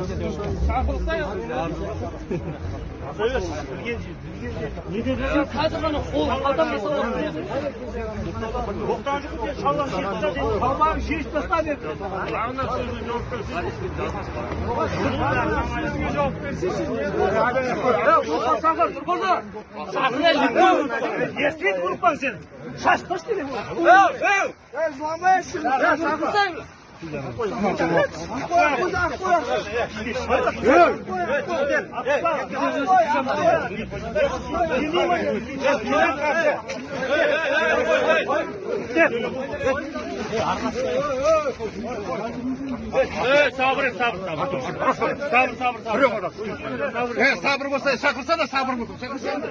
Шақырсай. Не деп жатыр? Қазір ғана қол қалтам жасалған. Тоқтаған жоқ сен шалған шешіп тастады. Шалмағын шешіп таста деді. Ағына сөзіне жауап берсін. Жауап берсейші. Бұл қасаңға тұр болды. Шақырай естейді ұрпаң сен. Шашқаш керек бұл. Жыламайсың. Шақырсайын. Sabır болса, шақырсана, sabır болсын. Şakırsana.